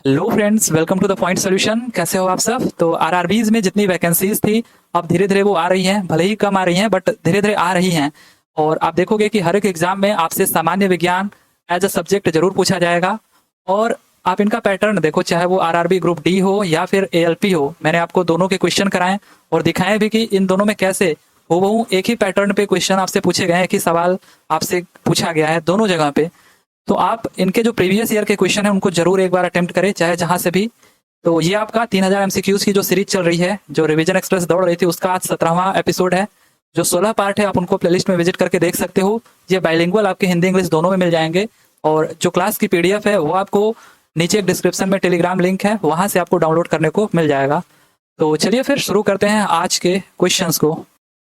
Hello friends, welcome to the point solution. कैसे हो आप सब? तो आरआरबीज में जितनी वैकेंसीज थी, अब धीरे धीरे वो आ रही हैं। भले ही कम आ रही हैं, बट धीरे धीरे आ रही हैं। और आप देखोगे कि हर एक एग्जाम में आपसे सामान्य विज्ञान एज अ सब्जेक्ट जरूर पूछा जाएगा। और आप इनका पैटर्न देखो, चाहे वो आरआरबी ग्रुप डी हो या फिर एएलपी हो। मैंने आपको दोनों के क्वेश्चन कराए और दिखाए भी कि इन दोनों में कैसे हूबहू एक ही पैटर्न पे क्वेश्चन आपसे पूछे गए हैं, एक ही सवाल आपसे पूछा गया है दोनों जगह पे। तो आप इनके जो प्रीवियस ईयर के क्वेश्चन है उनको जरूर एक बार अटेम्प्ट करें, चाहे जहां से भी। तो ये आपका 3000 एमसीक्यूज की जो सीरीज चल रही है, जो रिवीजन एक्सप्रेस दौड़ रही थी, उसका आज 17वां एपिसोड है। जो 16 पार्ट है, आप उनको प्लेलिस्ट में विजिट करके देख सकते हो। ये बाइलिंगुअल आपके हिंदी इंग्लिश दोनों में मिल जाएंगे। और जो क्लास की पीडीएफ है वो आपको नीचे एक डिस्क्रिप्शन में टेलीग्राम लिंक है, वहां से आपको डाउनलोड करने को मिल जाएगा। तो चलिए फिर शुरू करते हैं आज के क्वेश्चंस को।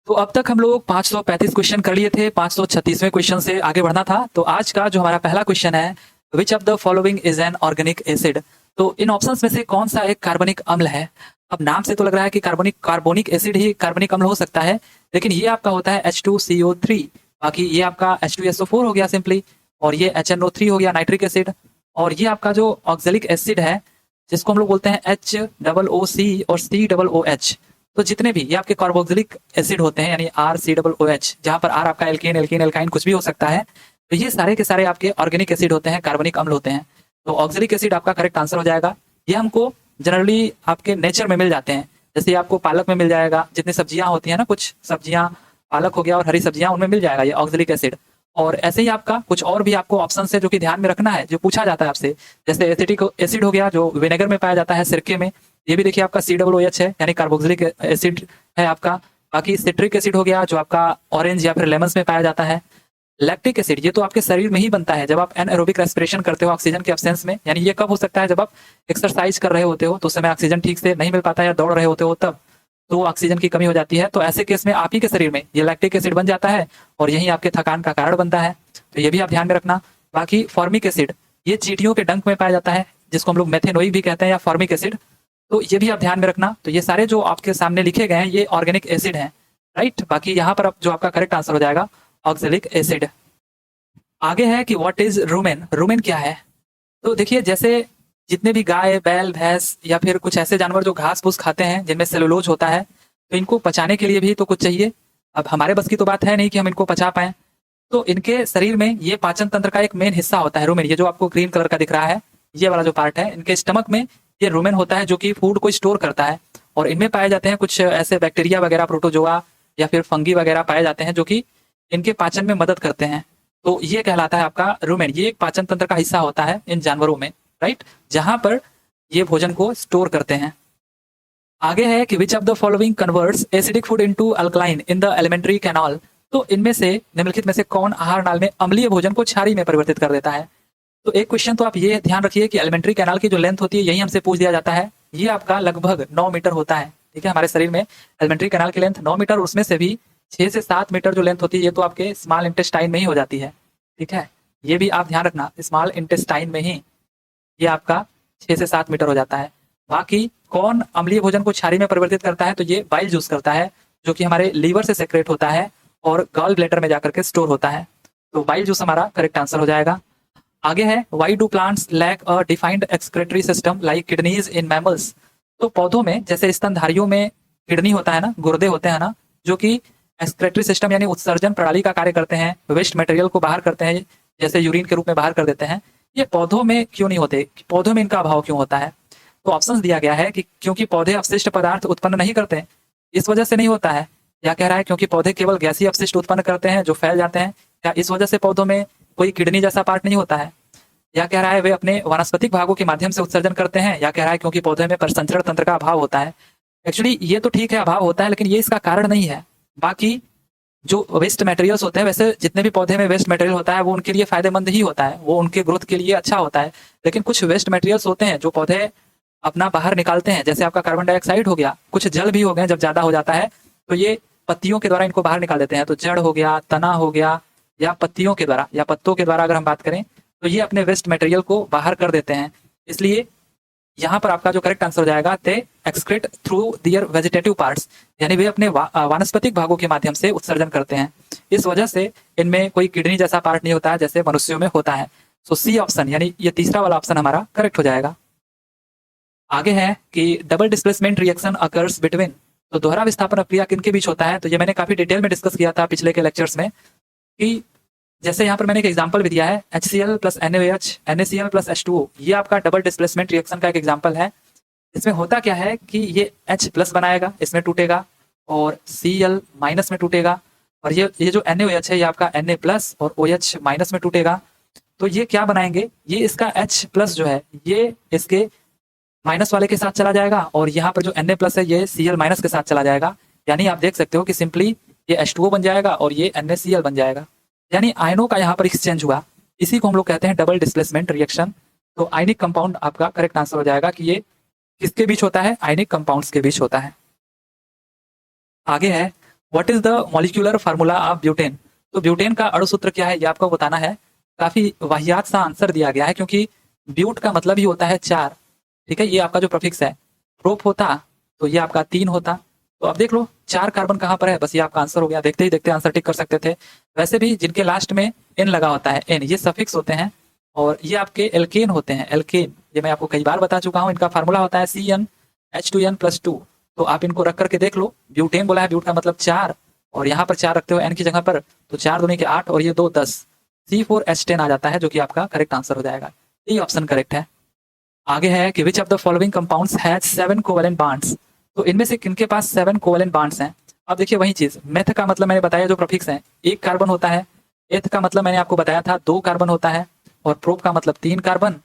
तो अब तक हम लोग 535 क्वेश्चन कर लिए थे, 536वें क्वेश्चन से आगे बढ़ना था। तो आज का जो हमारा पहला क्वेश्चन है, विच of the following is an organic acid. तो इन ऑप्शंस में से कौन सा एक कार्बनिक अम्ल है? अब नाम से तो लग रहा है कि कार्बोनिक एसिड ही कार्बनिक अम्ल हो सकता है, लेकिन ये आपका होता है H2CO3। बाकी ये आपका H2SO4 हो गया सिंपली, और ये HNO3 हो गया नाइट्रिक एसिड। और ये आपका जो ऑक्जेलिक एसिड है, जिसको हम लोग बोलते हैं HOOC और COOH। तो जितने भी ये आपके कार्बोक्सिलिक एसिड होते हैं, यानी RCOOH, जहां पर R आपका एल्केन एल्कीन एल्काइन कुछ भी हो सकता है, तो ये सारे के सारे आपके ऑर्गेनिक एसिड होते हैं, कार्बनिक अम्ल होते हैं। तो ऑक्जेलिक एसिड आपका करेक्ट आंसर हो जाएगा। ये हमको जनरली आपके नेचर में मिल जाते हैं। जैसे आपको पालक में मिल जाएगा, जितनी सब्जियां होती हैं ना, कुछ सब्जियां, पालक हो गया और हरी सब्जियां, उनमें मिल जाएगा ये ऑक्जेलिक एसिड। और ऐसे ही आपका कुछ और भी आपको ऑप्शन है जो कि ध्यान में रखना है, जो पूछा जाता है आपसे। जैसे एसिटिक एसिड हो गया, जो विनेगर में पाया जाता है, सिरके में। ये भी देखिए आपका COOH है, यानी कार्बोक्सिलिक एसिड है आपका। बाकी सिट्रिक एसिड हो गया, जो आपका ऑरेंज या फिर लेमन्स में पाया जाता है। लैक्टिक एसिड, ये तो आपके शरीर में ही बनता है जब आप एनएरोबिक रेस्पिरेशन करते हो ऑक्सीजन के एब्सेंस में। यानी ये कब हो सकता है? जब आप एक्सरसाइज कर रहे होते हो, तो उस समय ऑक्सीजन ठीक से नहीं मिल पाता है, या दौड़ रहे होते हो तब, तो ऑक्सीजन की कमी हो जाती है। तो ऐसे केस में आप ही के शरीर में ये लैक्टिक एसिड बन जाता है, और यही आपके थकान का कारण बनता है। तो ये भी आप ध्यान में रखना। बाकी फॉर्मिक एसिड, ये चींटियों के डंक में पाया जाता है, जिसको हम लोग मेथेनोइक भी कहते हैं, या फॉर्मिक एसिड। तो ये भी आप ध्यान में रखना। तो ये सारे जो आपके सामने लिखे गए हैं, ये ऑर्गेनिक एसिड हैं, राइट। बाकी यहाँ पर जो आपका करेक्ट आंसर हो जाएगा ऑक्जेलिक एसिड। आगे है कि व्हाट इज रूमेन। रूमेन क्या है? तो देखिए, जैसे जितने भी गाय, बैल, भैंस या फिर कुछ ऐसे जानवर जो घास फूस खाते हैं, जिनमें सेलुलोज होता है, तो इनको पचाने के लिए भी तो कुछ चाहिए। अब हमारे बस की तो बात है नहीं कि हम इनको पचा पाए। तो इनके शरीर में ये पाचन तंत्र का एक मेन हिस्सा होता है रूमेन। ये जो आपको ग्रीन कलर का दिख रहा है, ये वाला जो पार्ट है, इनके स्टमक में ये रूमेन होता है, जो कि फूड को स्टोर करता है। और इनमें पाए जाते हैं कुछ ऐसे बैक्टीरिया वगैरह, प्रोटोजोआ या फिर फंगी वगैरह पाए जाते हैं, जो कि इनके पाचन में मदद करते हैं। तो ये कहलाता है आपका रूमेन। ये एक पाचन तंत्र का हिस्सा होता है इन जानवरों में, राइट, जहां पर ये भोजन को स्टोर करते हैं। आगे है कि which of the following converts acidic food into alkaline in the alimentary canal. तो इनमें से निम्नलिखित में से कौन आहार नाल में अम्लीय भोजन को क्षारीय में परिवर्तित कर देता है? तो एक क्वेश्चन तो आप ये ध्यान रखिए कि एलिमेंट्री कैनाल की जो लेंथ होती है, यही हमसे पूछ दिया जाता है। ये आपका लगभग 9 मीटर होता है, ठीक है। हमारे शरीर में एलिमेंट्री कैनाल की लेंथ 9 मीटर, उसमें से भी 6 से 7 मीटर जो लेंथ होती है, ये तो आपके स्मॉल इंटेस्टाइन में ही हो जाती है, ठीक है। ये भी आप ध्यान रखना, स्मॉल इंटेस्टाइन में ही ये आपका 6 से 7 मीटर हो जाता है। बाकी कौन अम्लीय भोजन को क्षारीय में परिवर्तित करता है? तो ये बाइल जूस करता है, जो कि हमारे लीवर से सेक्रेट होता है और गॉल ब्लैडर में जाकर के स्टोर होता है। तो बाइल जूस हमारा करेक्ट आंसर हो जाएगा। आगे है why do plants lack a defined excretory system like kidneys in mammals. तो पौधों में, जैसे स्तनधारियों में किडनी होता है ना, गुर्दे होते हैं ना, जो कि एक्सक्रेटरी सिस्टम यानी उत्सर्जन प्रणाली का कार्य करते हैं, वेस्ट मटेरियल को बाहर करते हैं, जैसे यूरिन के रूप में बाहर कर देते हैं। ये पौधों में क्यों नहीं होते? पौधों में इनका अभाव क्यों होता है? तो ऑप्शंस दिया गया है कि क्योंकि पौधे अपशिष्ट पदार्थ उत्पन्न नहीं करते, इस वजह से नहीं होता है। या कह रहा है क्योंकि पौधे केवल गैसीय अपशिष्ट उत्पन्न करते हैं जो फैल जाते हैं, या इस वजह से पौधों में कोई किडनी जैसा पार्ट नहीं होता है। या कह रहा है वे अपने वानस्पतिक भागों के माध्यम से उत्सर्जन करते हैं। या कह रहा है क्योंकि पौधे में परिसंचरण तंत्र का अभाव होता है। एक्चुअली ये तो ठीक है, अभाव होता है, लेकिन ये इसका कारण नहीं है। बाकी जो वेस्ट मटेरियल्स होते हैं, वैसे जितने भी पौधे में वेस्ट मटेरियल होता है, वो उनके लिए फायदेमंद ही होता है, वो उनके ग्रोथ के लिए अच्छा होता है। लेकिन कुछ वेस्ट मटेरियल्स होते हैं जो पौधे अपना बाहर निकालते हैं, जैसे आपका कार्बन डाइऑक्साइड हो गया, कुछ जल भी हो गए, जब ज्यादा हो जाता है तो ये पत्तियों के द्वारा इनको बाहर निकाल देते हैं। तो जड़ हो गया, तना हो गया, या पत्तियों के द्वारा या पत्तों के द्वारा अगर हम बात करें, तो ये अपने वेस्ट मटेरियल को बाहर कर देते हैं। इसलिए यहाँ पर आपका जो करेक्ट आंसर हो जाएगा, they excrete through their vegetative parts, यानी वे अपने वानस्पतिक भागों के माध्यम से उत्सर्जन करते हैं। इस वजह से इनमें कोई किडनी जैसा पार्ट नहीं होता है, जैसे मनुष्यों में होता है। सो सी ऑप्शन, यानी ये तीसरा वाला ऑप्शन हमारा करेक्ट हो जाएगा। आगे है कि double displacement reaction occurs between, तो दोहरा विस्थापन अपक्रिया किनके बीच होता है। तो ये मैंने काफी डिटेल में डिस्कस किया था पिछले के लेक्चर्स में कि जैसे यहाँ पर मैंने एक एग्जांपल भी दिया है HCl plus NaOH NaCl plus H2O, ये आपका डबल डिस्प्लेसमेंट रिएक्शन का एक एग्जांपल है। इसमें होता क्या है कि ये H प्लस बनाएगा, इसमें टूटेगा, और Cl माइनस में टूटेगा, और ये जो NaOH है ये आपका Na प्लस और OH माइनस में टूटेगा। तो ये क्या बनाएंगे, ये इसका H प्लस जो है ये इसके माइनस वाले के साथ चला जाएगा, और यहाँ पर जो Na प्लस है ये Cl माइनस के साथ चला जाएगा। यानी आप देख सकते हो कि सिंपली ये H2O बन जाएगा और ये NaCl बन जाएगा, यानी आयनों का यहाँ पर एक्सचेंज हुआ। इसी को हम लोग कहते हैं डबल डिस्प्लेसमेंट रिएक्शन। तो आयनिक कंपाउंड आपका करेक्ट आंसर हो जाएगा कि ये किसके बीच होता है, आयनिक कंपाउंड्स के बीच होता है। आगे है what is the molecular formula of butane. तो ब्यूटेन का अणु सूत्र क्या है ये आपको बताना है। काफी वाहियात सा आंसर दिया गया है, क्योंकि ब्यूट का मतलब ही होता है 4, ठीक है। ये आपका जो प्रफिक्स है, प्रोप होता तो ये आपका 3 होता। तो अब देख लो 4 कार्बन कहाँ पर है, बस ये आपका आंसर हो गया। देखते ही देखते आंसर टिक कर सकते थे। वैसे भी जिनके लास्ट में एन लगा होता है, एन ये सफिक्स होते हैं, और ये आपके एल्केन होते हैं। एल्केन ये मैं आपको कई बार बता चुका हूँ, इनका फार्मूला होता है CnH2n+2। तो आप इनको रख करके देख लो। ब्यूटेन बोला है, ब्यूट का मतलब 4, और यहाँ पर 4 रखते हो एन की जगह पर, तो 4 दूनी के 8 और ये 2 10, C4H10 आ जाता है, जो कि आपका करेक्ट आंसर हो जाएगा। ये ऑप्शन करेक्ट है। आगे है कि which of the following compounds has 7 covalent bonds. तो इनमें से किनके पास 7 कोवेलेंट बॉन्ड्स हैं। अब देखिए वही चीज, मेथ का मतलब मैंने बताया जो प्रफिक्स है, 1 कार्बन होता है। एथ का मतलब मैंने आपको बताया था 2 कार्बन होता है, और प्रोप का मतलब 3 कार्बन,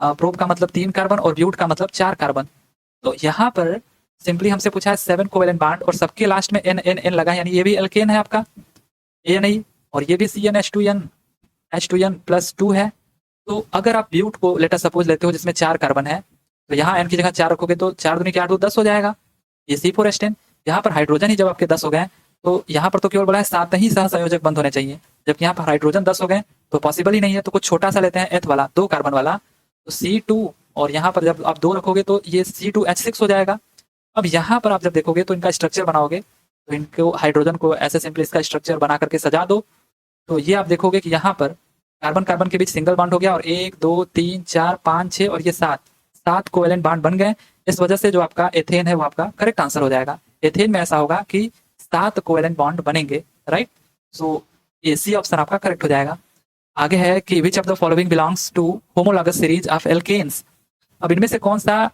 प्रोप का मतलब 3 कार्बन, और ब्यूट का मतलब 4 कार्बन। तो यहाँ पर सिंपली हमसे पूछा है 7 कोवेलेंट बॉन्ड, और सबके लास्ट में एन एन एन लगा है, यानी ये भी एल्केन है आपका ANI, और ये भी CnH2n+2 है। तो अगर आप ब्यूट को लेटर सपोज लेते हो जिसमें 4 कार्बन है, तो यहाँ एन की जगह 4 रखोगे तो 4 दूनी के 8 10 हो जाएगा। ये C4H10, यहाँ पर हाइड्रोजन ही जब आपके 10 हो गए, तो यहाँ पर तो केवल बोला है 7 ही सहसंयोजक बंद होने चाहिए, जबकि यहाँ पर हाइड्रोजन 10 हो गए, तो पॉसिबल ही नहीं है। तो कुछ छोटा सा लेते हैं एथ वाला, 2 कार्बन वाला, तो C2, और यहाँ पर जब आप 2 रखोगे तो ये C2H6 हो जाएगा। अब यहाँ पर आप जब देखोगे तो इनका स्ट्रक्चर बनाओगे, तो इनको हाइड्रोजन को ऐसे सिंपली इसका स्ट्रक्चर बना करके सजा दो, तो ये आप देखोगे कि यहाँ पर कार्बन कार्बन के बीच सिंगल बॉन्ड हो गया, और 1 2 3 4 5 6 और ये 7 कोवेलेंट बॉन्ड बन गए। इस वजह से जो आपका एथेन है वो आपका करेक्ट आंसर हो जाएगा। एथेन में ऐसा होगा कि 7 कोवेलेंट बॉन्ड बनेंगे, राइट। सो ये सी ऑप्शन आपका करेक्ट हो जाएगा। आगे है कि which of the following belongs to homologous series of alkanes. अब इनमें से कौन सा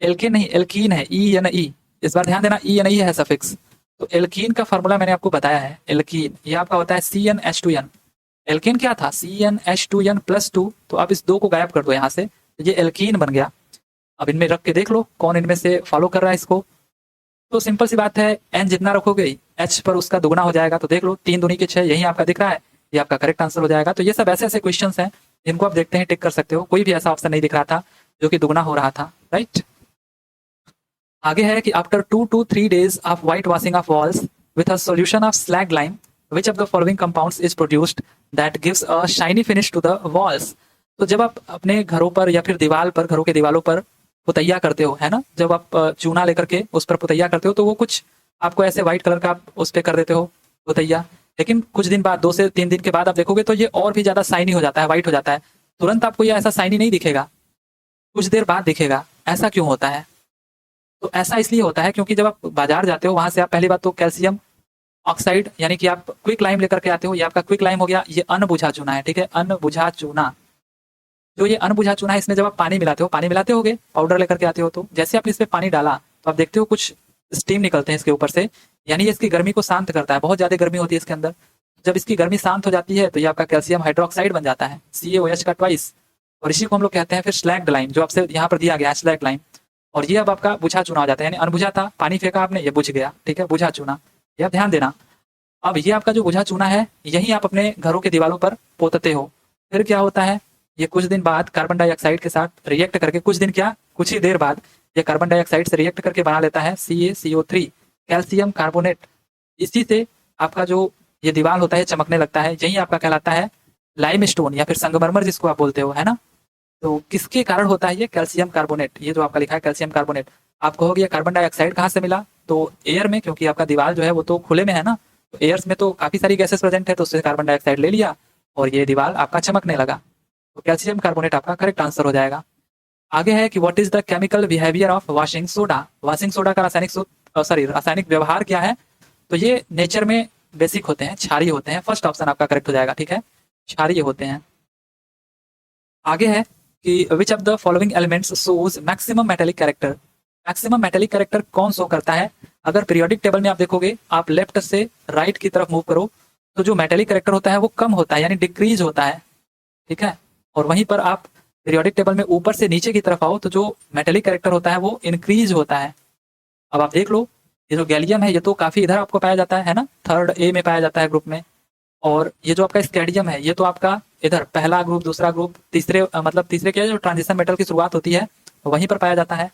एल्केन नहीं एल्कीन है, E इस बार ध्यान देना, E है सफिक्स। तो एल्कीन का फार्मूला मैंने आपको बताया है। एल्कीन ये आपका होता है CnH2n। एल्केन क्या था, CnH2n+2। तो आप इस 2 को गायब कर दो यहाँ से, तो ये एल्कीन बन गया। अब इनमें रख के देख लो कौन इनमें से फॉलो कर रहा है इसको। तो सिंपल सी बात है, एन जितना रखोगे H पर उसका दुगना हो जाएगा। तो देख लो 3 दूनी के 6, यही आपका दिख रहा है, ये आपका करेक्ट आंसर हो जाएगा। तो ये सब ऐसे ऐसे क्वेश्चन हैं जिनको आप देखते हैं टिक कर सकते हो। कोई भी ऐसा ऑप्शन नहीं दिख रहा था जो कि दुगना हो रहा था, राइट। आगे है कि after 2 to 3 days of white washing of walls with a solution of slag lime, which of the following compounds is produced that gives a shiny finish to the walls। तो जब आप अपने घरों पर या फिर दीवार पर, घरों के दीवारों पर पुतैया करते हो, है ना, जब आप चूना लेकर के उस पर पुतैया करते हो, तो वो कुछ आपको ऐसे व्हाइट कलर का आप उस पर कर देते हो पुतैया, लेकिन कुछ दिन बाद 2 से 3 दिन के बाद आप देखोगे तो ये और भी ज्यादा शाइनी हो जाता है, व्हाइट हो जाता है। तुरंत आपको ये ऐसा शाइनी नहीं दिखेगा, कुछ देर बाद दिखेगा। ऐसा क्यों होता है? तो ऐसा इसलिए होता है क्योंकि जब आप बाजार जाते हो, वहां से आप पहली बात तो कैल्शियम ऑक्साइड यानी कि आप क्विक लाइम लेकर के आते हो। ये आपका क्विक लाइम हो गया, ये अनबुझा चूना है, ठीक है, अनबुझा चूना। जो ये अनबुझा चूना है, इसमें जब आप पानी मिलाते होगे, पाउडर लेकर के आते हो, तो जैसे आपने इसमें पानी डाला तो आप देखते हो कुछ स्टीम निकलते हैं इसके ऊपर से, यानी ये इसकी गर्मी को शांत करता है। बहुत ज्यादा गर्मी होती है इसके अंदर। जब इसकी गर्मी शांत हो जाती है तो ये आपका कैल्शियम हाइड्रोक्साइड बन जाता है, CaOH का ट्वाइस, और इसी को हम लोग कहते हैं फिर स्लैग्ड लाइम, जो आपसे यहाँ पर दिया गया है स्लैग्ड लाइम। और ये अब आपका बुझा चूना हो जाता है, यानी अनबुझा था, पानी फेंका आपने, ये बुझ गया, ठीक है, बुझा चूना। ये आप ध्यान देना। अब ये आपका जो बुझा चूना है, यही आप अपने घरों के दीवारों पर पोतते हो। फिर क्या होता है, ये कुछ दिन बाद कार्बन डाइऑक्साइड के साथ रिएक्ट करके, कुछ ही देर बाद ये कार्बन डाइऑक्साइड से रिएक्ट करके बना लेता है CaCO3, कैल्शियम कार्बोनेट। इसी से आपका जो ये दीवार होता है चमकने लगता है। यही आपका कहलाता है लाइमस्टोन या फिर संगमरमर जिसको आप बोलते हो, है ना। तो किसके कारण होता है ये कैल्शियम कार्बोनेट, ये जो आपका लिखा है कैल्शियम कार्बोनेट। आप कहोगे ये कार्बन डाइऑक्साइड कहाँ से मिला, तो एयर में, क्योंकि आपका दीवार जो है वो तो खुले में है ना, तो एयर्स में तो काफी सारी गैसेस प्रेजेंट है, तो उससे कार्बन डाइऑक्साइड ले लिया और ये दीवार आपका चमकने लगा। तो कैल्शियम कार्बोनेट आपका करेक्ट आंसर हो जाएगा। आगे है कि what is the chemical behaviour of washing soda. Washing soda का रासायनिक व्यवहार क्या है। तो ये नेचर में बेसिक होते हैं, क्षारीय होते हैं। फर्स्ट ऑप्शन आपका करेक्ट हो जाएगा, ठीक है, क्षारीय होते हैं। आगे है कि which of the following elements shows maximum metallic character. Maximum metallic character कौन शो करता है। अगर पीरियोडिक टेबल में आप देखोगे, आप लेफ्ट से राइट की तरफ मूव करो तो जो मेटेलिक कैरेक्टर होता है वो कम होता है, यानी डिक्रीज होता है, ठीक है। और वहीं पर आप पीरियोडिक टेबल में ऊपर से नीचे की तरफ आओ तो जो मेटेलिक कैरेक्टर होता है वो इंक्रीज होता है। अब आप देख लो, ये जो गैलियम है ये तो काफी इधर आपको पाया जाता है ना, थर्ड ए में पाया जाता है ग्रुप में। और ये जो आपका स्कैडियम है ये तो आपका इधर पहला ग्रुप, दूसरा ग्रुप, तीसरे मतलब तीसरे क्या है, जो ट्रांजिशन मेटल की शुरुआत होती है वहीं पर पाया जाता है।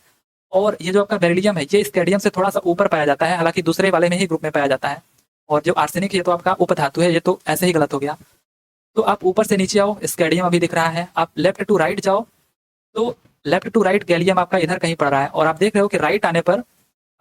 और ये जो आपका बेरिलियम है ये स्कैडियम से थोड़ा सा ऊपर पाया जाता है, हालांकि दूसरे वाले में ही ग्रुप में पाया जाता है। और जो आर्सेनिक ये तो आपका उपधातु है, ये तो ऐसे ही गलत हो गया। तो आप ऊपर से नीचे आओ, स्कैडियम अभी दिख रहा है। आप लेफ्ट टू राइट जाओ तो लेफ्ट टू राइट गैलियम आपका इधर कहीं पड़ रहा है। और आप देख रहे हो कि राइट आने पर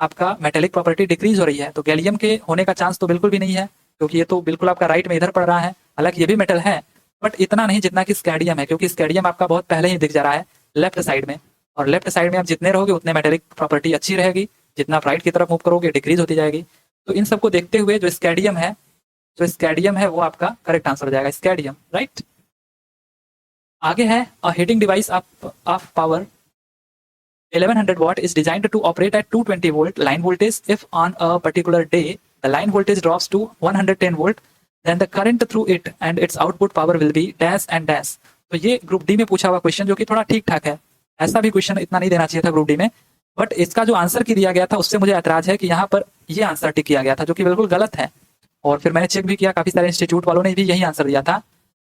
आपका मेटेलिक प्रॉपर्टी डिक्रीज हो रही है। तो गैलियम के होने का चांस तो बिल्कुल भी नहीं है, क्योंकि ये तो बिल्कुल आपका राइट में इधर पड़ रहा है। हालांकि ये भी मेटल है बट इतना नहीं जितना कि स्कैडियम है, क्योंकि स्कैडियम आपका बहुत पहले ही दिख जा रहा है लेफ्ट साइड में। और लेफ्ट साइड में आप जितने रहोगे उतने मेटेलिक प्रॉपर्टी अच्छी रहेगी, जितना आप राइट की तरफ मूव करोगे डिक्रीज होती जाएगी। तो इन सबको देखते हुए जो स्कैडियम है वो आपका करेक्ट आंसर हो जाएगा, स्कैडियम, राइट। आगे है अ heating device of power 1100 watt is designed to operate at 220 volt line voltage. If on a particular day the line voltage drops to 110 volt, then the current through it and its output power will be dash and dash. तो ये group D में पूछा हुआ question, जो कि थोड़ा ठीक ठाक है। ऐसा भी क्वेश्चन इतना नहीं देना चाहिए था ग्रुप डी में, बट इसका जो आंसर की दिया गया था उससे मुझे ऐतराज है कि यहाँ पर ये आंसर टिक किया गया था, जो कि बिल्कुल गलत है। और फिर मैंने चेक भी किया, काफी सारे इंस्टीट्यूट वालों ने भी यही आंसर दिया था,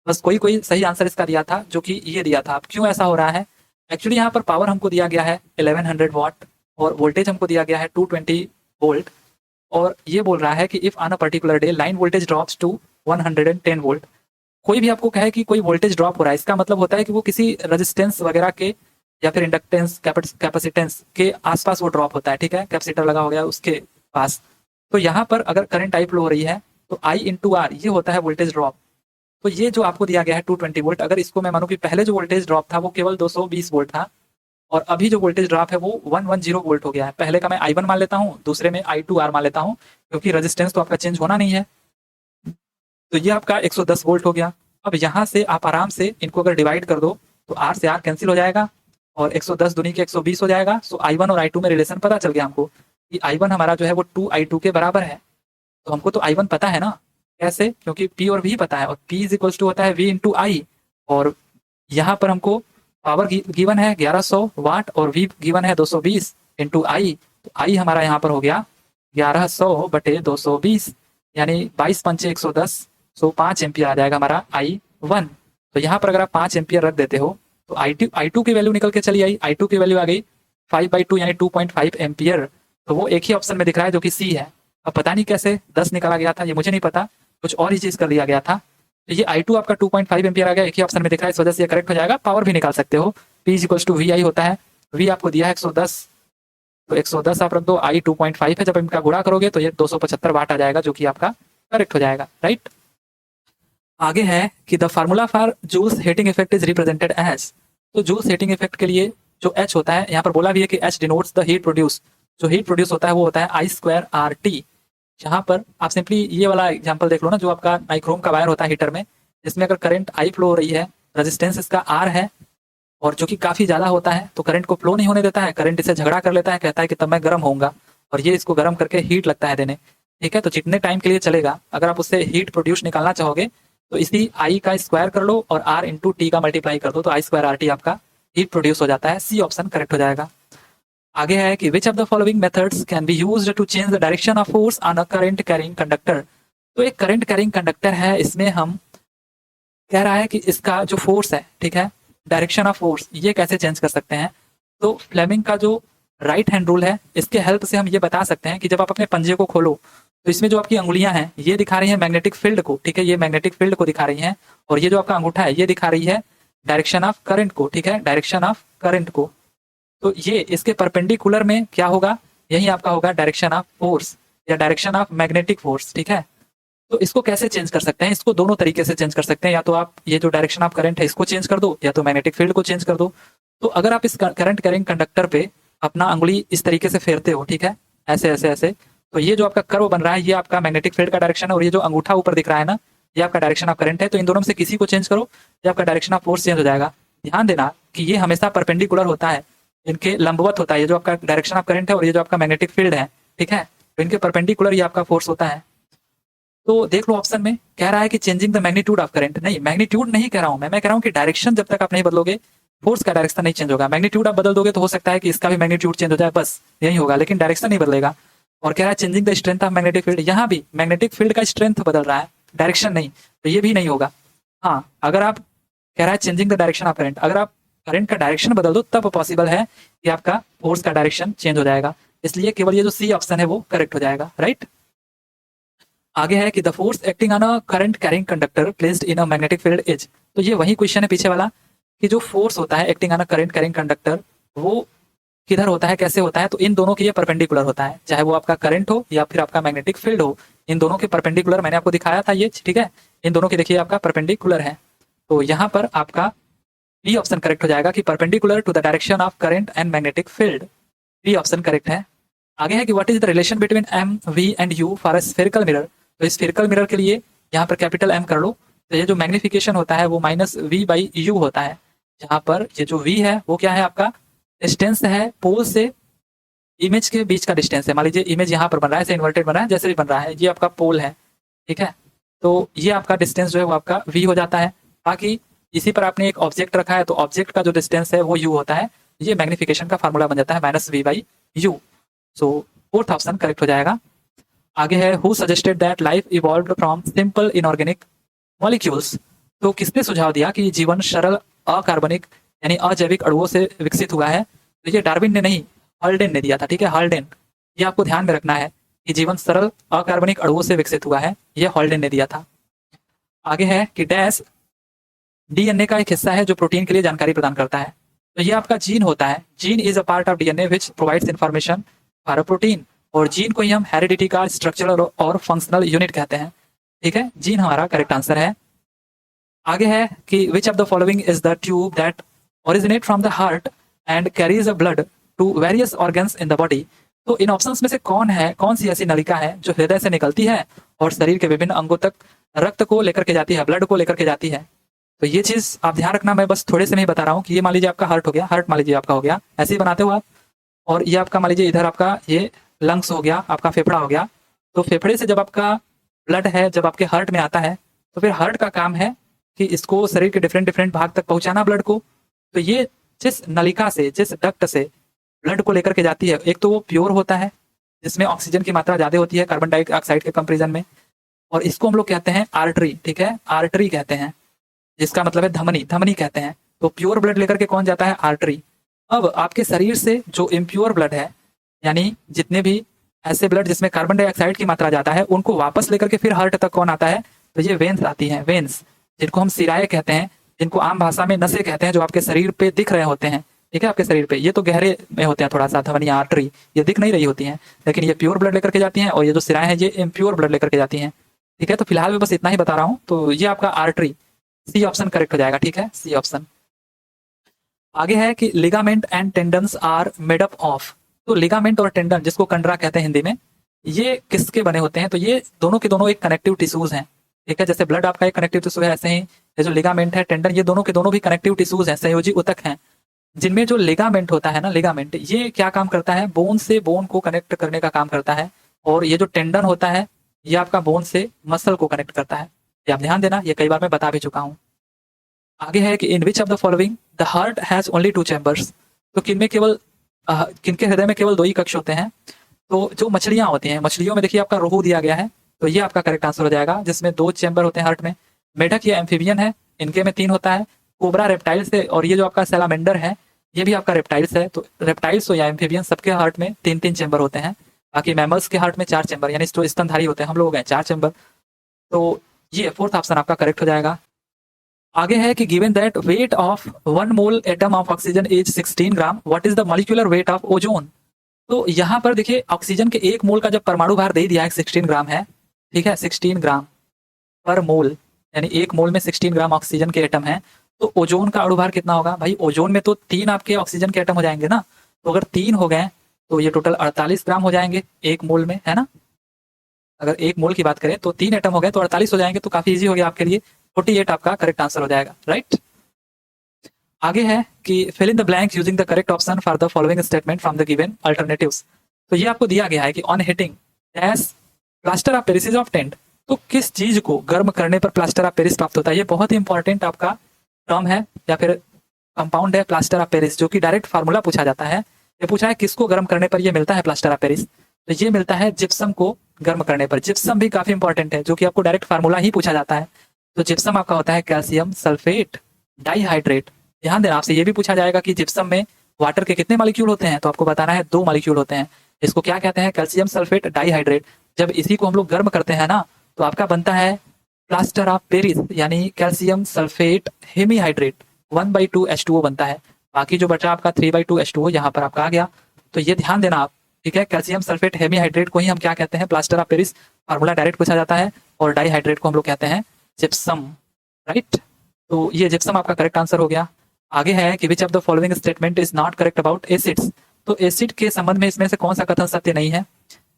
बस कोई कोई सही आंसर इसका दिया था, जो कि ये दिया था। अब क्यों ऐसा हो रहा है, एक्चुअली यहाँ पर पावर हमको दिया गया है 1100 वाट और वोल्टेज हमको दिया गया है 220 वोल्ट। और ये बोल रहा है कि if on a particular day line voltage drops to 110 volt. कोई भी आपको कहे कि कोई वोल्टेज ड्रॉप हो रहा है, इसका मतलब होता है कि वो किसी रेजिस्टेंस वगैरह के या फिर इंडक्टेंस कैपेसिटेंस के आसपास वो ड्रॉप होता है, ठीक है, कैपेसिटर लगा हो गया उसके पास। तो यहाँ पर अगर करंट आई फ्लो हो रही है तो आई इंटू आर ये होता है वोल्टेज ड्रॉप। तो ये जो आपको दिया गया है 220 वोल्ट, अगर इसको मैं मानूं कि पहले जो वोल्टेज ड्रॉप था वो केवल 220 वोल्ट था और अभी जो वोल्टेज ड्रॉप है वो 110 वोल्ट हो गया है। पहले का मैं I1 मान लेता हूँ, दूसरे में I2R मान लेता हूँ, क्योंकि रेजिस्टेंस तो आपका चेंज होना नहीं है। तो ये आपका 110 वोल्ट हो गया। अब यहाँ से आप आराम से इनको अगर डिवाइड कर दो तो R से R कैंसिल हो जाएगा और 110 दूनी के 120 हो जाएगा। सो I1 और I2 में रिलेशन पता चल गया हमको कि I1 हमारा जो है वो 2I2 के बराबर है। तो हमको तो I1 पता है ना, कैसे, क्योंकि P और V पता है और P इज इक्वल्स टू होता है V इंटू I। और यहाँ पर हमको पावर गिवन है 1100 वाट और V गिवन है 220 इंटू I। तो I हमारा यहाँ पर हो गया 1100 बटे 220 यानी 22 पंचे 110, सो 5 एम्पियर आ जाएगा हमारा I1। तो यहाँ पर अगर आप 5 एम्पियर रख देते हो तो I2 की वैल्यू निकल के चली आई। I2 की वैल्यू आ गई 5/2 यानी 2.5 एम्पियर। तो वो एक ही ऑप्शन में दिख रहा है जो कि C है। अब पता नहीं कैसे 10 निकाला गया था, ये मुझे नहीं पता, कुछ और ही चीज कर लिया गया था। तो ये I2 आपका 2.5 एम्पियर आ गया, एक ही ऑप्शन में दिख रहा है, इस वजह से ये करेक्ट हो जाएगा। पावर भी निकाल सकते हो, P इक्वल्स टू VI होता है। V आपको दिया है 110, तो 110 आप रख दो, I 2.5 है, जब इनका गुणा करोगे तो ये 275 वाट आ जाएगा, जो कि आपका करेक्ट हो जाएगा, राइट। आगे है कि the formula for Joule's heating effect is represented as. तो जूल्स हीटिंग इफेक्ट के लिए जो H होता है, यहाँ पर बोला भी है कि H denotes the heat produce. जो हीट प्रोड्यूस होता है वो होता है I2RT। यहाँ पर आप सिंपली ये वाला एग्जांपल देख लो ना, जो आपका नाइक्रोम का वायर होता है हीटर में, जिसमें अगर करंट आई फ्लो हो रही है, रेजिस्टेंस इसका आर है और जो कि काफी ज्यादा होता है, तो करंट को फ्लो नहीं होने देता है, करंट इसे झगड़ा कर लेता है, कहता है कि तब मैं गर्म होऊंगा और ये इसको गर्म करके हीट लगता है देने, ठीक है। तो जितने टाइम के लिए चलेगा, अगर आप उससे हीट प्रोड्यूस निकालना चाहोगे तो इसी आई का स्क्वायर कर लो और आर इंटू टी का मल्टीप्लाई कर दो, तो I2RT आपका हीट प्रोड्यूस हो जाता है। सी ऑप्शन करेक्ट हो जाएगा। आगे है कि which of the following methods can be used to change the direction of force on a current carrying conductor. तो एक करंट कैरिंग कंडक्टर है, इसमें हम कह रहा है कि इसका जो फोर्स है, ठीक है, डायरेक्शन ऑफ फोर्स, ये कैसे चेंज कर सकते हैं। तो फ्लेमिंग का जो राइट हैंड रूल है, इसके हेल्प से हम ये बता सकते हैं कि जब आप अपने पंजे को खोलो तो इसमें जो आपकी अंगुलियां हैं ये दिखा रही हैं मैग्नेटिक फील्ड को, ठीक है, ये मैग्नेटिक फील्ड को दिखा रही हैं, और ये जो आपका अंगूठा है ये दिखा रही है डायरेक्शन ऑफ करंट को, ठीक है, डायरेक्शन ऑफ करंट को। तो ये इसके परपेंडिकुलर में क्या होगा, यही आपका होगा डायरेक्शन ऑफ फोर्स या डायरेक्शन ऑफ मैग्नेटिक फोर्स, ठीक है। तो इसको कैसे चेंज कर सकते हैं, इसको दोनों तरीके से चेंज कर सकते हैं, या तो आप ये जो डायरेक्शन ऑफ करंट है इसको चेंज कर दो, या तो मैग्नेटिक फील्ड को चेंज कर दो। तो अगर आप इस करंट कैरिंग कंडक्टर पे अपना अंगुली इस तरीके से फेरते हो, ठीक है, ऐसे ऐसे ऐसे, तो ये जो आपका कर्व बन रहा है ये आपका मैग्नेटिक फील्ड का डायरेक्शन है, और ये जो अंगूठा ऊपर दिख रहा है ना, ये आपका डायरेक्शन ऑफ करंट है। तो इन दोनों में से किसी को चेंज करो, ये आपका डायरेक्शन ऑफ फोर्स चेंज हो जाएगा। ध्यान देना कि ये हमेशा परपेंडिकुलर होता है, इनके लंबवत होता है, ये जो आपका डायरेक्शन ऑफ करंट है और ये जो आपका मैग्नेटिक फील्ड है, ठीक है, तो इनके परपेंडिकुलर ये आपका फोर्स होता है। तो देख लो ऑप्शन में कह रहा है कि changing the magnitude of current. नहीं, मैग्नीट्यूड नहीं कह रहा हूं मैं कह रहा हूं कि डायरेक्शन जब तक आप नहीं बदलोगे फोर्स का डायरेक्शन नहीं चेंज होगा। मैग्नीट्यूड आप बदल दोगे तो हो सकता है कि इसका भी मैग्नीट्यूड चेंज हो जाए, बस यही होगा, लेकिन डायरेक्शन नहीं बदलेगा। और कह रहा है changing the strength of magnetic field, यहाँ भी मैग्नेटिक फील्ड का स्ट्रेंथ बदल रहा है, डायरेक्शन नहीं, तो ये भी नहीं होगा। हाँ, अगर आप कह रहा है changing the direction of current, अगर आप करंट का डायरेक्शन बदल दो तब पॉसिबल है कि आपका फोर्स का डायरेक्शन चेंज हो जाएगा। इसलिए केवल ये जो सी ऑप्शन है वो करेक्ट हो जाएगा, राइट। आगे है कि the force acting on a current carrying conductor placed in a magnetic field is. तो ये वही क्वेश्चन है पीछे वाला कि जो फोर्स होता है acting on a current carrying conductor वो किधर होता है, कैसे होता है। तो इन दोनों के ये परपेंडिकुलर होता है, चाहे वो आपका करंट हो या फिर आपका मैग्नेटिक फील्ड हो, इन दोनों के परपेंडिकुलर मैंने आपको दिखाया था ये, ठीक है, इन दोनों के देखिए आपका परपेंडिकुलर है। तो यहाँ पर आपका बी ऑप्शन करेक्ट हो जाएगा कि perpendicular to the direction of current and magnetic field, B option correct है। आगे है कि what is the relation between M V and U for a spherical mirror. तो स्फेरिकल मिरर के लिए यहाँ पर कैपिटल एम कर लो, तो ये जो मैग्निफिकेशन होता है वो माइनस वी बाई यू होता है। यहाँ पर ये जो वी है वो क्या है, आपका डिस्टेंस है पोल से इमेज के बीच का डिस्टेंस है। मान लीजिए इमेज यहाँ पर बन रहा है, ऐसे इन्वर्टेड बन रहा है, जैसे भी बन रहा है, ये आपका पोल है, ठीक है, तो ये आपका डिस्टेंस जो है वो आपका वी हो जाता है। बाकी इसी पर आपने एक ऑब्जेक्ट रखा है तो ऑब्जेक्ट का जो डिस्टेंस है वो यू होता है, ये मैग्निफिकेशन का फार्मूला बन जाता है minus V by U. So fourth option correct हो जाएगा। आगे है who suggested that life evolved from simple inorganic molecules. तो किसने सुझाव दिया कि जीवन सरल अकार्बनिक यानी अजैविक अणुओं से विकसित हुआ है। तो ये डार्विन ने नहीं, हॉल्डेन ने दिया था, ठीक है, हॉल्डेन, ये आपको ध्यान में रखना है कि जीवन सरल अकार्बनिक अणुओं से विकसित हुआ है, ये हॉल्डेन ने दिया था। आगे है कि डैश डीएनए का एक हिस्सा है जो प्रोटीन के लिए जानकारी प्रदान करता है। तो ये आपका जीन होता है, gene is a part of DNA which provides information for a protein. और जीन को ही हम हेरिडिटी का स्ट्रक्चरल और फंक्शनल यूनिट कहते हैं, ठीक है, जीन हमारा करेक्ट आंसर है। आगे है कि which of the following is the tube that originate from the heart and carries a blood to various organs in the body. तो इन ऑप्शंस में से कौन सी ऐसी नलिका है जो हृदय से निकलती है और शरीर के विभिन्न अंगों तक रक्त को लेकर के जाती है, ब्लड को लेकर के जाती है। तो ये चीज आप ध्यान रखना, मैं बस थोड़े से नहीं बता रहा हूँ कि ये मान लीजिए आपका हार्ट हो गया, हार्ट मान लीजिए आपका हो गया, ऐसे ही बनाते हो आप, और ये आपका मान लीजिए इधर आपका ये लंग्स हो गया, आपका फेफड़ा हो गया। तो फेफड़े से जब आपका ब्लड है जब आपके हार्ट में आता है तो फिर हार्ट का काम है कि इसको शरीर के डिफरेंट डिफरेंट भाग तक पहुंचाना ब्लड को। तो ये जिस नलिका से, जिस डक्ट से ब्लड को लेकर के जाती है, एक तो वो प्योर होता है जिसमें ऑक्सीजन की मात्रा ज्यादा होती है कार्बन डाइऑक्साइड के कंपेरिजन में, और इसको हम लोग कहते हैं आर्टरी, ठीक है, आर्टरी कहते हैं, जिसका मतलब है धमनी, धमनी कहते हैं। तो प्योर ब्लड लेकर के कौन जाता है, आर्टरी। अब आपके शरीर से जो इम्प्योर ब्लड है, यानी जितने भी ऐसे ब्लड जिसमें कार्बन डाइऑक्साइड की मात्रा ज्यादा है, उनको वापस लेकर के फिर हार्ट तक कौन आता है, तो ये वेन्स आती हैं, वेन्स, जिनको हम सिराए कहते हैं, जिनको आम भाषा में नसें कहते हैं, जो आपके शरीर पे दिख रहे होते हैं, ठीक है, आपके शरीर पे। ये तो गहरे में होते हैं थोड़ा सा, धमनियां, आर्टरी, ये दिख नहीं रही होती हैं, लेकिन ये प्योर ब्लड लेकर के जाती हैं, और ये जो सिराएं हैं ये इम्प्योर ब्लड लेकर के जाती हैं, ठीक है। तो फिलहाल मैं बस इतना ही बता रहा हूँ। तो ये आपका आर्टरी, सी ऑप्शन करेक्ट हो जाएगा, ठीक है, सी ऑप्शन। आगे है कि ligament and tendons are made up of. तो लिगामेंट और टेंडन, जिसको कंडरा कहते हैं हिंदी में, ये किसके बने होते हैं, तो ये दोनों के दोनों एक कनेक्टिव टिश्यूज हैं, ठीक है। जैसे ब्लड आपका एक कनेक्टिव टिश्यू है, ऐसे ही ये जो लिगामेंट है, टेंडन, ये दोनों के दोनों भी कनेक्टिव टिश्यूज हैं, संयोजी ऊतक हैं, जिनमें जो लिगामेंट होता है ना, लिगामेंट, ये क्या काम करता है, बोन से बोन को कनेक्ट करने का काम करता है, और ये जो टेंडन होता है ये आपका बोन से मसल को कनेक्ट करता है। ये आप ध्यान देना, ये कई बार मैं बता भी चुका हूँ। आगे है कि in which of the following the heart has only 2 chambers. तो किनके हृदय में केवल 2 ही कक्ष होते हैं। तो जो मछलियां होती हैं, मछलियों में देखिए आपका रोहू दिया गया है, तो ये आपका करेक्ट आंसर हो जाएगा, जिसमें 2 चैम्बर होते हैं हार्ट में। मेढक ये एम्फीबियन है, इनके में 3 होता है। कोबरा रेप्टाइल्स है, और ये जो आपका सैलामेंडर है ये भी आपका रेप्टाइल्स है। तो रेप्टाइल्स हो या एम्फीबियन, सबके हार्ट में 3-3 चैम्बर होते हैं। बाकी मैमल्स के हार्ट में 4 चैम्बर, यानी जो स्तनधारी होते हैं, हम लोग हैं 4 चैम्बर। तो ये फोर्थ ऑप्शन आपका करेक्ट हो जाएगा। आगे है कि given that weight of 1 mole atom of oxygen is 16 gram, what is the molecular weight of ozone. तो यहाँ पर देखिए ऑक्सीजन के 1 मोल का जब परमाणु भार दे दिया है 16 ग्राम है, ठीक है, 16 ग्राम पर मोल, यानी 1 मोल में 16 ग्राम ऑक्सीजन के एटम है। तो ओजोन का अणुभार कितना होगा भाई? ओजोन में तो 3 आपके ऑक्सीजन के एटम हो जाएंगे ना, तो अगर 3 हो गए तो ये टोटल 48 ग्राम हो जाएंगे एक मोल में, है ना? अगर एक मोल की बात करें तो 3 एटम हो गए तो 48 हो जाएंगे, तो काफी इजी हो गया आपके लिए। 48 आपका करेक्ट आंसर हो जाएगा, राइट। आगे है कि fill in the blank using the correct option for the following statement from the given alternatives. तो ये आपको दिया गया है कि on heating as plaster of Paris is obtained, तो किस चीज को गर्म करने पर प्लास्टर ऑफ पेरिस प्राप्त होता है? ये बहुत ही इंपॉर्टेंट आपका टर्म है या फिर कंपाउंड है प्लास्टर ऑफ पेरिस, जो कि डायरेक्ट फार्मूला पूछा जाता है। ये पूछा है किसको गर्म करने पर ये मिलता है प्लास्टर ऑफ पेरिस, तो ये मिलता है जिप्सम को गर्म करने पर। जिप्सम भी काफी इंपॉर्टेंट है, जो कि आपको डायरेक्ट फार्मूला ही पूछा जाता है। तो जिप्सम आपका होता है कैल्शियम सल्फेट डाइहाइड्रेट। ध्यान देना, आपसे ये भी पूछा जाएगा कि जिप्सम में वाटर के कितने मॉलिक्यूल होते हैं, तो आपको बताना है 2 मॉलिक्यूल होते हैं। इसको क्या कहते हैं? Calcium sulphate dihydrate. जब इसी को हम लोग गर्म करते हैं ना, तो आपका बनता है प्लास्टर ऑफ पेरिस, यानी कैल्शियम सल्फेट हेमीहाइड्रेट 1/2 H2O बनता है। बाकी जो बचा आपका 3/2 H2O यहाँ पर आपका आ गया। तो ये ध्यान देना आप, ठीक है। कैल्शियम सल्फेट हेमीहाइड्रेट को ही हम क्या कहते हैं? Plaster of Paris. Formula direct पूछा जाता है। और डाइहाइड्रेट को हम लोग कहते हैं जिप्सम, राइट। तो ये जिप्सम आपका करेक्ट आंसर हो गया। आगे है कि which of the following statement is not correct about acids. तो एसिड के संबंध में इसमें से कौन सा कथन सत्य नहीं है?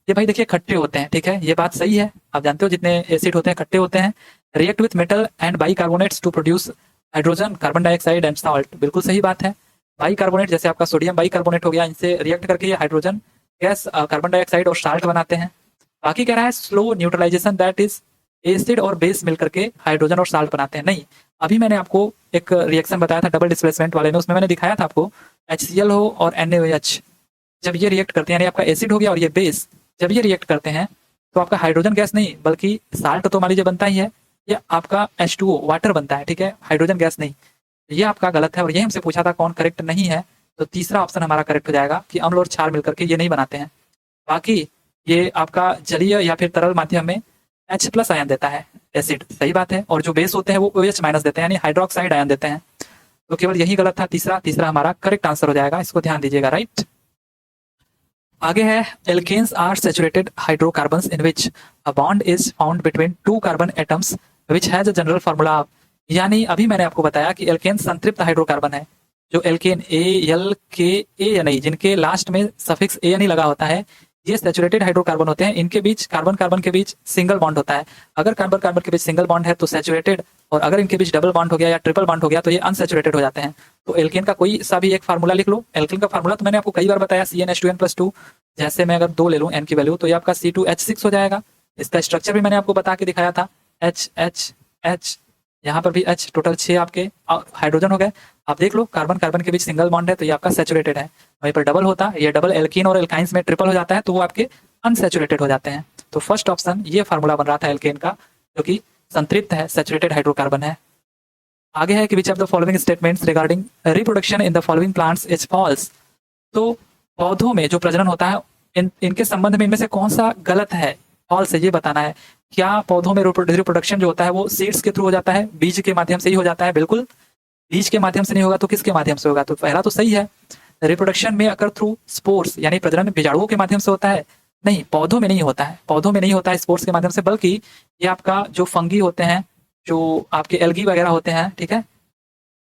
ये भाई देखिए खट्टे होते हैं, ठीक है, ये बात सही है। आप जानते हो जितने एसिड होते हैं खट्टे होते हैं। React with metal and bicarbonates to produce hydrogen carbon dioxide and salt, बिल्कुल सही बात है। बाइकार्बोनेट जैसे आपका सोडियम बाइकार्बोनेट हो गया, इनसे रिएक्ट करके ये हाइड्रोजन गैस कार्बन डाइऑक्साइड और साल्ट बनाते हैं। बाकी कह रहा है slow neutralisation, that is acid और बेस मिलकर के हाइड्रोजन और साल्ट बनाते हैं। नहीं, अभी मैंने आपको एक रिएक्शन बताया था डबल डिस्प्लेसमेंट वाले में, उसमें मैंने दिखाया था आपको HCl हो और NaOH, जब ये रिएक्ट करते हैं, यानी आपका एसिड हो गया और ये बेस, जब ये रिएक्ट करते हैं तो आपका हाइड्रोजन गैस नहीं बल्कि साल्ट तो मान लीजिए बनता ही है, या आपका H2O वाटर बनता है, ठीक है, हाइड्रोजन गैस नहीं। ये आपका गलत है और ये हमसे पूछा था कौन करेक्ट नहीं है, तो तीसरा ऑप्शन हमारा करेक्ट हो जाएगा कि अम्ल और क्षार मिलकर के ये नहीं बनाते हैं। बाकी ये आपका जलीय या फिर तरल माध्यम में H+ आयन देता है एसिड, सही बात है। और जो बेस होते हैं वो OH- देते हैं, यानी हाइड्रोक्साइड आयन देते हैं। तो केवल यही गलत था, तीसरा हमारा करेक्ट आंसर हो जाएगा, इसको ध्यान दीजिएगा, राइट। आगे है alkanes are saturated hydrocarbons in which a bond is found between 2 carbon atoms which has a general formula of. यानी अभी मैंने आपको बताया कि एल्केन संतृप्त हाइड्रोकार्बन है। जो एल्केन ALKA जिनके लास्ट में सफिक्स AN लगा होता है, ये सैचुरेटेड हाइड्रोकार्बन होते हैं। इनके बीच कार्बन कार्बन के बीच सिंगल बॉन्ड होता है। अगर कार्बन कार्बन के बीच सिंगल बॉन्ड है तो सैचुरेटेड, और अगर इनके बीच डबल बॉन्ड हो गया या ट्रिपल बॉन्ड हो गया तो ये अनसैचुरेटेड हो जाते हैं। तो एल्केन का कोई सा भी एक फार्मूला लिख लो। एल्केन का फार्मूला तो मैंने आपको कई बार बताया, CnH2n+2। जैसे मैं अगर 2 ले लूँ n की वैल्यू, तो ये आपका C2H6 हो जाएगा। इसका स्ट्रक्चर भी मैंने आपको बता के दिखाया था, H, यहाँ पर भी H, टोटल 6 आपके हाइड्रोजन हो गए। आप देख लो कार्बन कार्बन के बीच सिंगल बॉन्ड है तो ये आपका सैचुरेटेड है। वहीं पर डबल होता है, ये डबल एल्कीन और एल्काइंस में ट्रिपल हो जाता है तो वो आपके अनसैचुरेटेड हो जाते हैं। तो फर्स्ट ऑप्शन ये फार्मूला बन रहा था एल्केन का, जो कि संतृप्त है, सैचुरेटेड हाइड्रोकार्बन है। आगे है कि which of the following statements regarding reproduction in the following plants is false. तो पौधों में जो प्रजनन होता है इनके संबंध में इनमें से कौन सा गलत है, फॉल्स है, ये बताना है। क्या पौधों में रिप्रोडक्शन जो होता है वो सीड्स के थ्रू हो जाता है, बीज के माध्यम से ही हो जाता है? बिल्कुल, बीज के माध्यम से नहीं होगा तो किसके माध्यम से होगा? तो पहला तो सही है, रिप्रोडक्शन में अकर थ्रू स्पोर्स, यानी प्रजनन बीजाणुओं के माध्यम से होता है। नहीं, पौधों में नहीं होता है, पौधों में नहीं होता है स्पोर्स के माध्यम से, बल्कि ये आपका जो फंगी होते हैं, जो आपके एल्गी वगैरह होते हैं, ठीक है,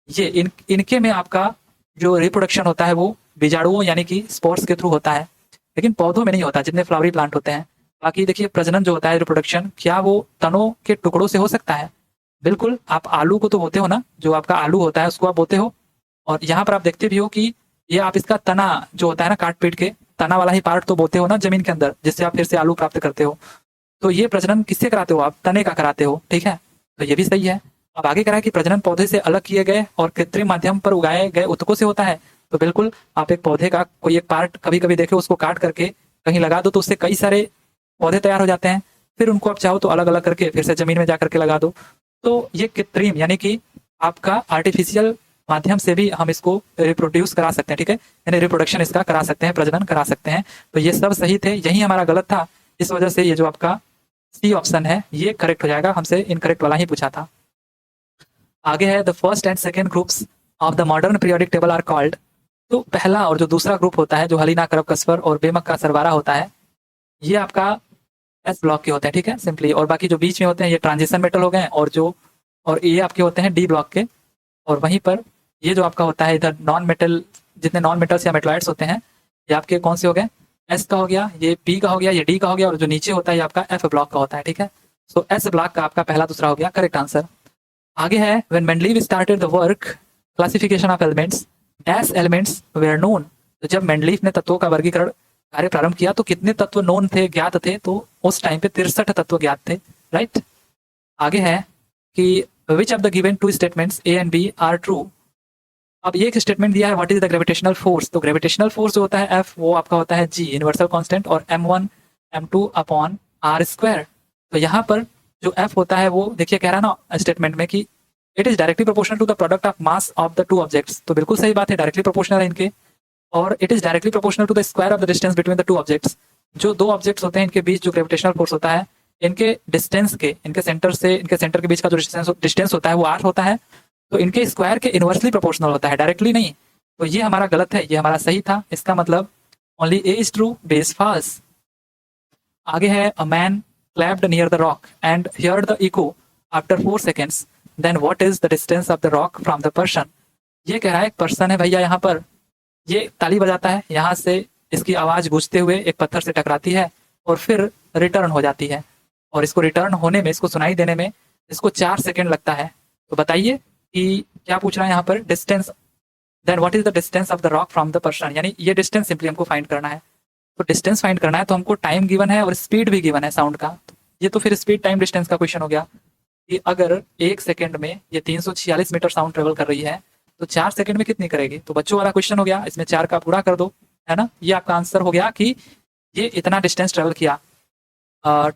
ये इनके में आपका जो रिप्रोडक्शन होता है वो बीजाणुओं यानी कि स्पोर्स के थ्रू होता है, लेकिन पौधों में नहीं होता जितने फ्लावरी प्लांट होते हैं। बाकी देखिए प्रजनन जो होता है रिप्रोडक्शन, क्या वो तनों के टुकड़ों से हो सकता है? बिल्कुल, आप आलू को तो बोते हो ना, जो आपका आलू होता है उसको आप बोते हो, और यहाँ पर आप देखते भी हो कि ये आप इसका तना जो होता है ना, काट पीट के तना वाला ही पार्ट तो बोते हो ना जमीन के अंदर, जिससे आप फिर से आलू प्राप्त करते हो। तो ये प्रजनन किससे कराते हो? आप तने का कराते हो, ठीक है, तो ये भी सही है। अब आगे कह रहा है कि प्रजनन पौधे से अलग किए गए और कृत्रिम माध्यम पर उगाए गए उत्तकों से होता है। तो बिल्कुल, आप एक पौधे का कोई एक पार्ट कभी कभी देखे, उसको काट करके कहीं लगा दो तो उससे कई सारे पौधे तैयार हो जाते हैं। फिर उनको आप चाहो तो अलग अलग करके फिर से जमीन में जा करके लगा दो। तो ये कृत्रिम यानी कि आपका आर्टिफिशियल माध्यम से भी हम इसको रिप्रोड्यूस करा सकते हैं, ठीक है, यानी रिप्रोडक्शन इसका करा सकते हैं, प्रजनन करा सकते हैं। तो ये सब सही थे, यही हमारा गलत था। इस वजह से ये जो आपका सी ऑप्शन है ये करेक्ट हो जाएगा, हमसे इनकरेक्ट वाला ही पूछा था। आगे है the first and second groups of the modern periodic table are called. तो पहला और जो दूसरा ग्रुप होता है, जो हलीना करब कसफर और बेमक का सरवारा होता है, ये आपका एस ब्लॉक के होते हैं, ठीक है, सिंपली। और बाकी जो बीच में होते हैं ये ट्रांजिशन मेटल हो गए, और ये आपके होते हैं डी ब्लॉक के। और वहीं पर ये जो आपका होता है इधर नॉन मेटल, जितने नॉन मेटल्स या मेटलॉइड्स होते हैं ये आपके कौन से हो गए, एस का हो गया, ये पी का हो गया, ये डी का हो गया, और जो नीचे होता है ये आपका एफ ब्लॉक का होता है। ठीक है, सो एस ब्लॉक का आपका पहला दूसरा हो गया करेक्ट आंसर। आगे है when Mendeleev started the work classification of elements dash elements were known. तो जब मेंडलीव ने तत्वों का वर्गीकरण कार्य प्रारंभ किया तो कितने तत्व नोन थे, ज्ञात थे, तो उस टाइम पे 63 तत्व ज्ञात थे। राइट, आगे है कि which of the given two statements A and B are true. अब ये एक स्टेटमेंट दिया है what is the gravitational force. तो ग्रेविटेशनल फोर्स जो होता है एफ, वो आपका होता है जी यूनिवर्सल कांस्टेंट और m1 m2 upon are square. तो यहाँ पर जो एफ होता है वो देखिए कह रहा है ना स्टेटमेंट में कि it is directly proportional to the product of mass of the two objects. तो बिल्कुल सही बात है, डायरेक्टली प्रोपोर्शनल है इनके। और it is directly proportional to the square of the distance between the two objects. जो दो ऑब्जेक्ट्स होते हैं इनके बीच जो ग्रेविटेशनल फोर्स होता है, इनके डिस्टेंस के, इनके सेंटर के बीच का जो डिस्टेंस होता है वो आर होता है। तो इनके स्क्वायर के इनवर्सली प्रोपोर्शनल होता है, डायरेक्टली नहीं। तो ये हमारा गलत है, ये हमारा सही था। इसका मतलब only A is true, B is false. आगे है a man clapped near the rock and heard the echo after 4 seconds, then what is the distance of the rock from the person. ये कह रहा है एक पर्सन है भैया, यहाँ पर ये ताली बजाता है, यहाँ से इसकी आवाज गूंजते हुए एक पत्थर से टकराती है और फिर रिटर्न हो जाती है। और इसको रिटर्न होने में, इसको सुनाई देने में इसको 4 सेकेंड लगता है। तो बताइए कि क्या पूछ रहा है यहाँ पर, distance, then what is the distance of the rock from the person, यानी ये डिस्टेंस सिंपली हमको फाइंड करना है। तो डिस्टेंस फाइंड करना है तो हमको टाइम गिवन है और स्पीड भी गिवन है साउंड का। ये तो फिर स्पीड टाइम डिस्टेंस का क्वेश्चन हो गया कि अगर 1 सेकेंड में ये 346 मीटर साउंड ट्रेवल कर रही है तो 4 सेकेंड में कितनी करेगी। तो बच्चों वाला क्वेश्चन हो गया, इसमें 4 का पूरा कर दो, है ना। ये आपका आंसर हो गया कि ये इतना डिस्टेंस ट्रेवल किया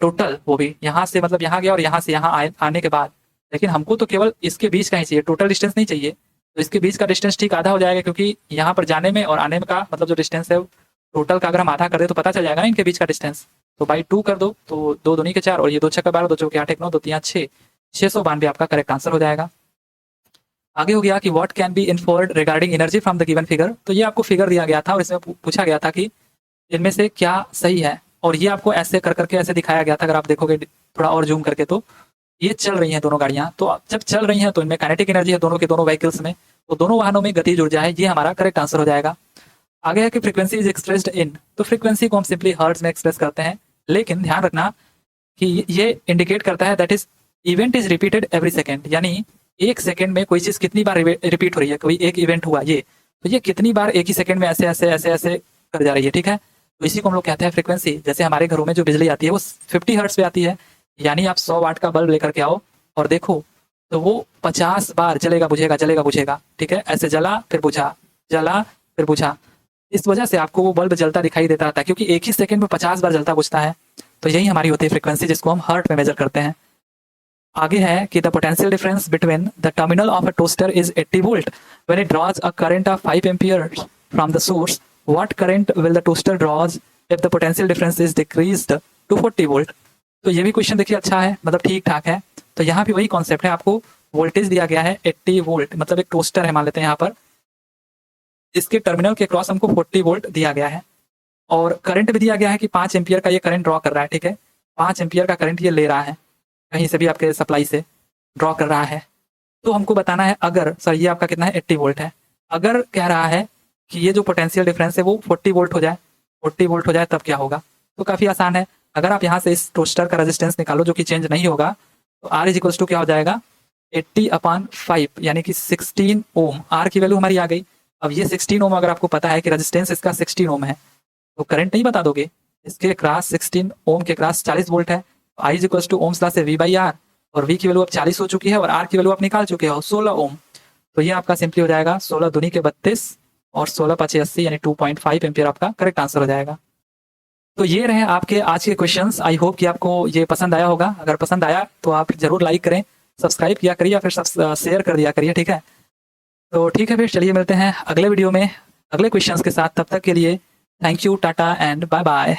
टोटल, वो भी यहाँ से, मतलब यहाँ गया और यहाँ से यहाँ आने के बाद। लेकिन हमको तो केवल इसके बीच का ही चाहिए, टोटल डिस्टेंस नहीं चाहिए। तो इसके बीच का डिस्टेंस ठीक आधा हो जाएगा, क्योंकि यहाँ पर जाने में और आने में का मतलब जो डिस्टेंस है टोटल का अगर हम आधा कर दे तो पता चल जाएगा ना इनके बीच का डिस्टेंस। तो बाई 2 कर दो, तो 2 दूनी के 4 और ये 2 छक्का 12, 2 चौके 8 1 9 2 3 6, 692 आपका करेक्ट आंसर हो जाएगा। आगे हो गया कि what can be inferred regarding energy from the given figure. तो ये आपको फिगर दिया गया था और इसमें पूछा गया था कि इनमें से क्या सही है, और ये आपको ऐसे कर करके ऐसे दिखाया गया था। अगर आप देखोगे थोड़ा और जूम करके तो ये चल रही हैं दोनों गाड़ियां, तो जब चल रही हैं तो इनमें काइनेटिक एनर्जी है दोनों के दोनों व्हीकल्स में, तो दोनों वाहनों में गतिज ऊर्जा है। ये हमारा करेक्ट आंसर हो जाएगा। आगे है कि फ्रीक्वेंसी इज एक्सप्रेस्ड इन। तो फ्रीक्वेंसी को हम सिंपली हर्ट्ज में एक्सप्रेस करते हैं, लेकिन ध्यान रखना कि ये इंडिकेट करता है that is event is repeated every second, यानी 1 सेकेंड में कोई चीज कितनी बार रिपीट हो रही है। कोई एक इवेंट हुआ ये, तो ये कितनी बार एक ही सेकेंड में ऐसे ऐसे ऐसे ऐसे कर जा रही है। ठीक है, तो इसी को हम लोग कहते हैं फ्रीक्वेंसी। जैसे हमारे घरों में जो बिजली आती है वो 50 हर्ट्ज पे आती है, यानी आप 100 वाट का बल्ब लेकर के आओ और देखो तो वो 50 बार जलेगा बुझेगा जलेगा बुझेगा। ठीक है, ऐसे जला फिर बुझा, जला फिर बुझा। इस वजह से आपको वो बल्ब जलता दिखाई देता रहता है, क्योंकि एक ही सेकंड में 50 बार जलता बुझता है। तो यही हमारी होती है फ्रीक्वेंसी, जिसको हम हर्ट में मेजर करते हैं। आगे है कि the potential difference between the terminal of a toaster is 80 volt when it draws a current of 5 ampere from the source, what current will the toaster draws if the potential difference is decreased to 40 volt. तो ये भी question देखिए अच्छा है, मतलब ठीक ठाक है। तो यहाँ भी वही कॉन्सेप्ट है, आपको वोल्टेज दिया गया है 80 वोल्ट, मतलब एक टोस्टर है मान लेते हैं यहाँ पर, इसके टर्मिनल के क्रॉस हमको 40 वोल्ट दिया गया है और करंट भी दिया गया है कि 5 एम्पियर का ये करंट ड्रॉ कर रहा है। ठीक है, 5 एम्पियर का करंट ये ले रहा है, कहीं से भी आपके सप्लाई से ड्रॉ कर रहा है। तो हमको बताना है अगर, सर ये आपका कितना है 80 वोल्ट है, अगर कह रहा है कि ये जो पोटेंशियल डिफरेंस है वो 40 वोल्ट हो जाए, 40 वोल्ट हो जाए तब क्या होगा। तो काफ़ी आसान है, अगर आप यहाँ से इस टोस्टर का रेजिस्टेंस निकालो जो कि चेंज नहीं होगा, तो R इज इक्वल्स टू क्या हो जाएगा 80/5, यानी कि 16 ओम। R की वैल्यू हमारी आ गई। अब ये 16 ओम अगर आपको पता है कि रेजिस्टेंस इसका 16 ओम है, तो करंट नहीं बता दोगे, इसके क्रॉस 16 ओम के क्रॉस 40 वोल्ट है। I is equals to Ohm's law से V/R, और V की वैल्यू अब 40 हो चुकी है और R की वैल्यू आप निकाल चुके हो 16 ओम। तो ये आपका सिंपली हो जाएगा 16 दूनी के 32 और 16 5 80, यानी 2.5 एम्पियर आपका करेक्ट आंसर हो जाएगा। तो ये रहे आपके आज के क्वेश्चंस। आई होप कि आपको ये पसंद आया होगा। अगर पसंद आया तो आप जरूर लाइक करें, सब्सक्राइब किया करिए या फिर शेयर कर दिया करिए। ठीक है, तो ठीक है, फिर चलिए मिलते हैं अगले वीडियो में अगले क्वेश्चंस के साथ। तब तक के लिए thank you, tata and bye bye.